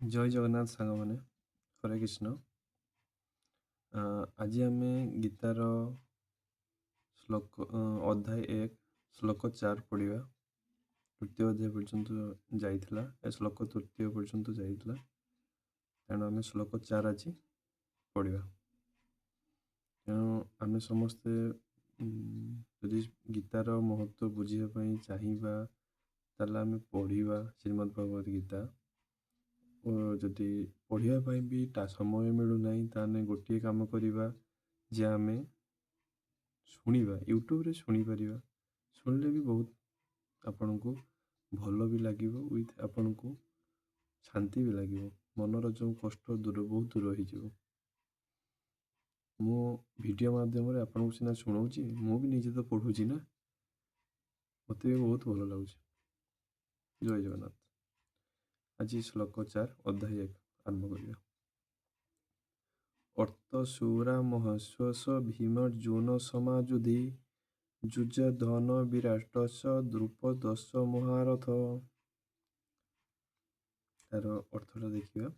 ଜୟ ଜଗନ୍ନାଥ ସାଙ୍ଗମାନେ। ହରେ କୃଷ୍ଣ। ଆଜି ଆମେ ଗୀତାର ଶ୍ଲୋକ ଅଧ୍ୟାୟ 1 ଶ୍ଲୋକ 4 ପଢ଼ିବା। ତୃତୀୟ ଅଧ୍ୟାୟ ପର୍ଯ୍ୟନ୍ତ ଯାଇଥିଲା, ଏ ଶ୍ଲୋକ ତୃତୀୟ ପର୍ଯ୍ୟନ୍ତ ଯାଇଥିଲା, ତେଣୁ ଆମେ ଶ୍ଲୋକ 4 ଆଜି ପଢ଼ିବା। ତେଣୁ ଆମେ ସମସ୍ତେ ଯଦି ଗୀତାର ମହତ୍ତ୍ୱ ବୁଝିବା ପାଇଁ ଚାହିଁବା, ତାହେଲେ ଆମେ ପଢ଼ିବା ଶ୍ରୀମଦ୍ ଭଗବତ ଗୀତା। ଓ ଯଦି ପଢ଼ିବା ପାଇଁ ବି ସମୟ ମିଳୁନାହିଁ, ତାହେଲେ ଗୋଟିଏ କାମ କରିବା ଯେ ଆମେ ଶୁଣିବା, ୟୁଟ୍ୟୁବରେ ଶୁଣିପାରିବା। ଶୁଣିଲେ ବି ବହୁତ ଆପଣଙ୍କୁ ଭଲ ବି ଲାଗିବ, ୱିଥ୍ ଆପଣଙ୍କୁ ଶାନ୍ତି ବି ଲାଗିବ। ମନର ଯେଉଁ କଷ୍ଟ ବହୁତ ଦୂର ହେଇଯିବ। ମୁଁ ଭିଡ଼ିଓ ମାଧ୍ୟମରେ ଆପଣଙ୍କୁ ସିନା ଶୁଣାଉଛି, ମୁଁ ବି ନିଜେ ତ ପଢ଼ୁଛି ନା, ମୋତେ ବି ବହୁତ ଭଲ ଲାଗୁଛି। ଜୟ ଜଗନ୍ନାଥ। ଆଜି ଶ୍ଲୋକ 4 ଅଧ୍ୟାୟ 1 ଆରମ୍ଭ କରିବା। ଅର୍ତ୍ତଶୂରା ମହଶ୍ୱସ ଭୀମର୍ଜୁନ ସମାଯୁଧି ଯୁଯଧନ ବିରାଟସ ଦ୍ରୁପଦସ ମହାରଥ। ତାର ଅର୍ଥଟା ଦେଖିବା।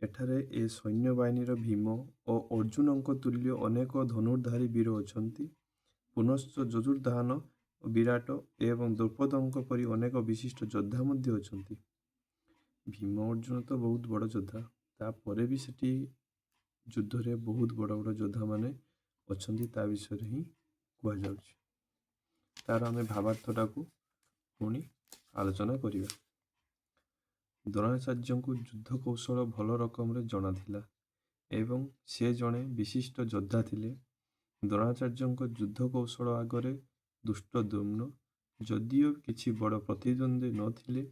ଏଠାରେ ଏ ସୈନ୍ୟବାହିନୀର ଭୀମ ଓ ଅର୍ଜୁନଙ୍କ ତୁଲ୍ୟ ଅନେକ ଧନୁର୍ଧାରୀ ବୀର ଅଛନ୍ତି। ପୁନଶ୍ଚ ଯଯୁର୍ଧାନ, ବିରାଟ ଏବଂ ଦ୍ରୌପଦଙ୍କ ପରି ଅନେକ ବିଶିଷ୍ଟ ଯୋଦ୍ଧା ମଧ୍ୟ ଅଛନ୍ତି। ଭୀମ ଅର୍ଜୁନ ତ ବହୁତ ବଡ଼ ଯୋଦ୍ଧା, ତାପରେ ବି ସେଠି ଯୁଦ୍ଧରେ ବହୁତ ବଡ଼ ବଡ଼ ଯୋଦ୍ଧାମାନେ ଅଛନ୍ତି, ତା ବିଷୟରେ ହିଁ କୁହାଯାଉଛି। ତାର ଆମେ ଭାବାର୍ଥଟାକୁ ପୁଣି ଆଲୋଚନା କରିବା। ଦ୍ରୋଣାଚାର୍ଯ୍ୟଙ୍କୁ ଯୁଦ୍ଧ କୌଶଳ ଭଲ ରକମରେ ଜଣାଥିଲା ଏବଂ ସେ ଜଣେ ବିଶିଷ୍ଟ ଯୋଦ୍ଧା ଥିଲେ। ଦ୍ରୋଣାଚାର୍ଯ୍ୟଙ୍କ ଯୁଦ୍ଧ କୌଶଳ ଆଗରେ ଧୃଷ୍ଟଦ୍ୟୁମ୍ନ ଯଦିଓ କିଛି ବଡ଼ ପ୍ରତିଦ୍ୱନ୍ଦ୍ୱୀ ନଥିଲେ,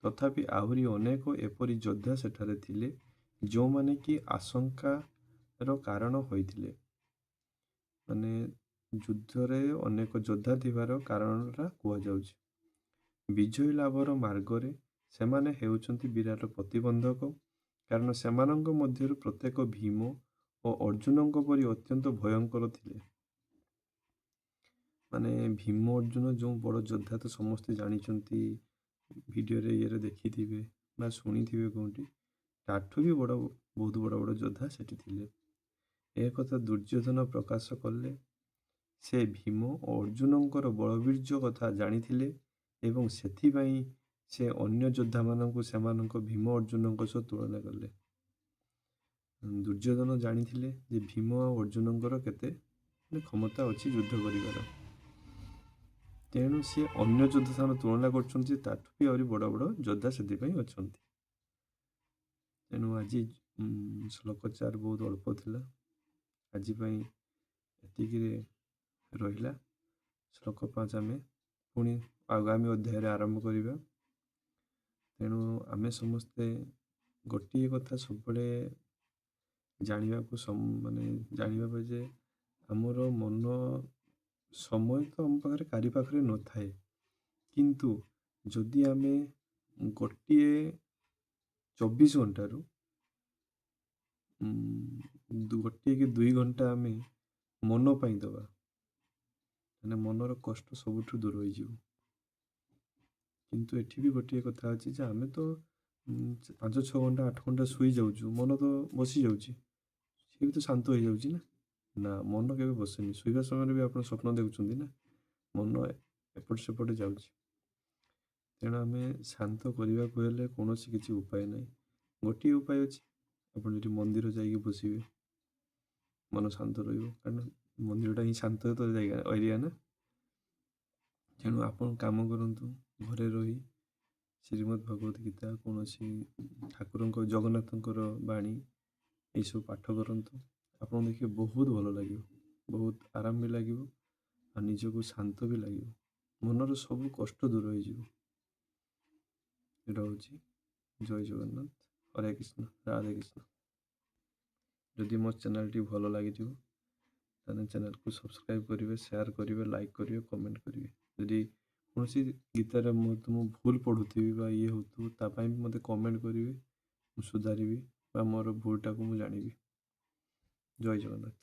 ତଥାପି ଆହୁରି ଅନେକ ଏପରି ଯୋଦ୍ଧା ସେଠାରେ ଥିଲେ, ଯେଉଁମାନେ କି ଆଶଙ୍କାର କାରଣ ହୋଇଥିଲେ। ମାନେ ଯୁଦ୍ଧରେ ଅନେକ ଯୋଦ୍ଧା ଥିବାର କାରଣଟା କୁହାଯାଉଛି। ବିଜୟ ଲାଭର ମାର୍ଗରେ ସେମାନେ ହେଉଛନ୍ତି ବିରାଟ ପ୍ରତିବନ୍ଧକ, କାରଣ ସେମାନଙ୍କ ମଧ୍ୟରୁ ପ୍ରତ୍ୟେକ ଭୀମ ଓ ଅର୍ଜୁନଙ୍କ ପରି ଅତ୍ୟନ୍ତ ଭୟଙ୍କର ଥିଲେ। ମାନେ ଭୀମ ଅର୍ଜୁନ ଯେଉଁ ବଡ଼ ଯୋଦ୍ଧା ତ ସମସ୍ତେ ଜାଣିଛନ୍ତି, ଭିଡ଼ିଓରେ ଇଏରେ ଦେଖିଥିବେ ବା ଶୁଣିଥିବେ କେଉଁଠି, ତାଠୁ ବି ବହୁତ ବଡ଼ ବଡ଼ ଯୋଦ୍ଧା ସେଠି ଥିଲେ। ଏ କଥା ଦୁର୍ଯ୍ୟୋଧନ ପ୍ରକାଶ କଲେ। ସେ ଭୀମ ଓ ଅର୍ଜୁନଙ୍କର ବଳବୀର୍ଯ୍ୟ କଥା ଜାଣିଥିଲେ ଏବଂ ସେଥିପାଇଁ ସେ ଅନ୍ୟ ଯୋଦ୍ଧାମାନଙ୍କୁ ସେମାନଙ୍କ ଭୀମ ଅର୍ଜୁନଙ୍କ ସହ ତୁଳନା କଲେ। ଦୁର୍ଯ୍ୟୋଧନ ଜାଣିଥିଲେ ଯେ ଭୀମ ଆଉ ଅର୍ଜୁନଙ୍କର କେତେ କ୍ଷମତା ଅଛି ଯୁଦ୍ଧ କରିବାର, ତେଣୁ ସେ ଅନ୍ୟ ଯୋଦ୍ଧା ସାଙ୍ଗରେ ତୁଳନା କରୁଛନ୍ତି, ତାଠୁ ବି ଆହୁରି ବଡ଼ ବଡ଼ ଯୋଦ୍ଧା ସେଥିପାଇଁ ଅଛନ୍ତି। ତେଣୁ ଆଜି ଶ୍ଲୋକ 4 ବହୁତ ଅଳ୍ପ ଥିଲା, ଆଜି ପାଇଁ ଏତିକିରେ ରହିଲା। ଶ୍ଲୋକ 5 ଆମେ ପୁଣି ଆଗାମୀ ଅଧ୍ୟାୟରେ ଆରମ୍ଭ କରିବା। ତେଣୁ ଆମେ ସମସ୍ତେ ଗୋଟିଏ କଥା ସବୁବେଳେ ଜାଣିବା ଯେ ଆମର ମନ ସମୟ ତ ଆମ ପାଖରେ କାରି ପାଖରେ ନଥାଏ, କିନ୍ତୁ ଯଦି ଆମେ ଗୋଟିଏ 24 ଘଣ୍ଟାରୁ ଗୋଟିଏ କି 2 ଘଣ୍ଟା ଆମେ ମନ ପାଇଁ ଦେବା, ମାନେ ମନର କଷ୍ଟ ସବୁଠୁ ଦୂର ହୋଇଯିବ। କିନ୍ତୁ ଏଠି ବି ଗୋଟିଏ କଥା ଅଛି ଯେ ଆମେ ତ 5-6 ଘଣ୍ଟା 8 ଘଣ୍ଟା ଶୋଇଯାଉଛୁ, ମନ ତ ବସିଯାଉଛି, ସିଏ ବି ତ ଶାନ୍ତ ହେଇଯାଉଛି ନା। ମନ କେବେ ବସେନି। ଶୋଇବା ସମୟରେ ବି ଆପଣ ସ୍ୱପ୍ନ ଦେଖୁଛନ୍ତି ନା, ମନ ଏପଟ ସେପଟ ଯାଉଛି। ତେଣୁ ଆମେ ଶାନ୍ତ କରିବାକୁ ହେଲେ କୌଣସି କିଛି ଉପାୟ ନାହିଁ। ଗୋଟିଏ ଉପାୟ ଅଛି, ଆପଣ ଯଦି ମନ୍ଦିର ଯାଇକି ବସିବେ, ମନ ଶାନ୍ତ ରହିବ, କାରଣ ମନ୍ଦିରଟା ହିଁ ଶାନ୍ତ ଜାଗା ଏରିଆ ନା। ତେଣୁ ଆପଣ କାମ କରନ୍ତୁ, ଘରେ ରହି ଶ୍ରୀମଦ୍ ଭଗବତ ଗୀତା, କୌଣସି ଠାକୁରଙ୍କ ଜଗନ୍ନାଥଙ୍କର ବାଣୀ ଏଇସବୁ ପାଠ କରନ୍ତୁ। ଆପଣ ଦେଖିବେ ବହୁତ ଭଲ ଲାଗିବ, ବହୁତ ଆରାମ ବି ଲାଗିବ ଆଉ ନିଜକୁ ଶାନ୍ତ ବି ଲାଗିବ, ମନର ସବୁ କଷ୍ଟ ଦୂର ହେଇଯିବ। ଏଇଟା ହେଉଛି ଜୟ ଜଗନ୍ନାଥ, ହରେ କୃଷ୍ଣ, ରାଧେ କୃଷ୍ଣ। ଯଦି ମୋ ଚ୍ୟାନେଲଟି ଭଲ ଲାଗିଥିବ ତାହେଲେ ଚ୍ୟାନେଲକୁ ସବସ୍କ୍ରାଇବ୍ କରିବେ, ସେୟାର କରିବେ, ଲାଇକ୍ କରିବେ, କମେଣ୍ଟ କରିବେ। ଯଦି କୌଣସି ଗୀତାରେ ମୁଁ ଭୁଲ ପଢ଼ୁଥିବି ବା ଇଏ ହେଉଥିବ, ତା ପାଇଁ ବି ମୋତେ କମେଣ୍ଟ କରିବେ, ମୁଁ ସୁଧାରିବି ବା ମୋର ଭୁଲଟାକୁ ମୁଁ ଜାଣିବି। ଜୟ ଜଗନ୍ନାଥ।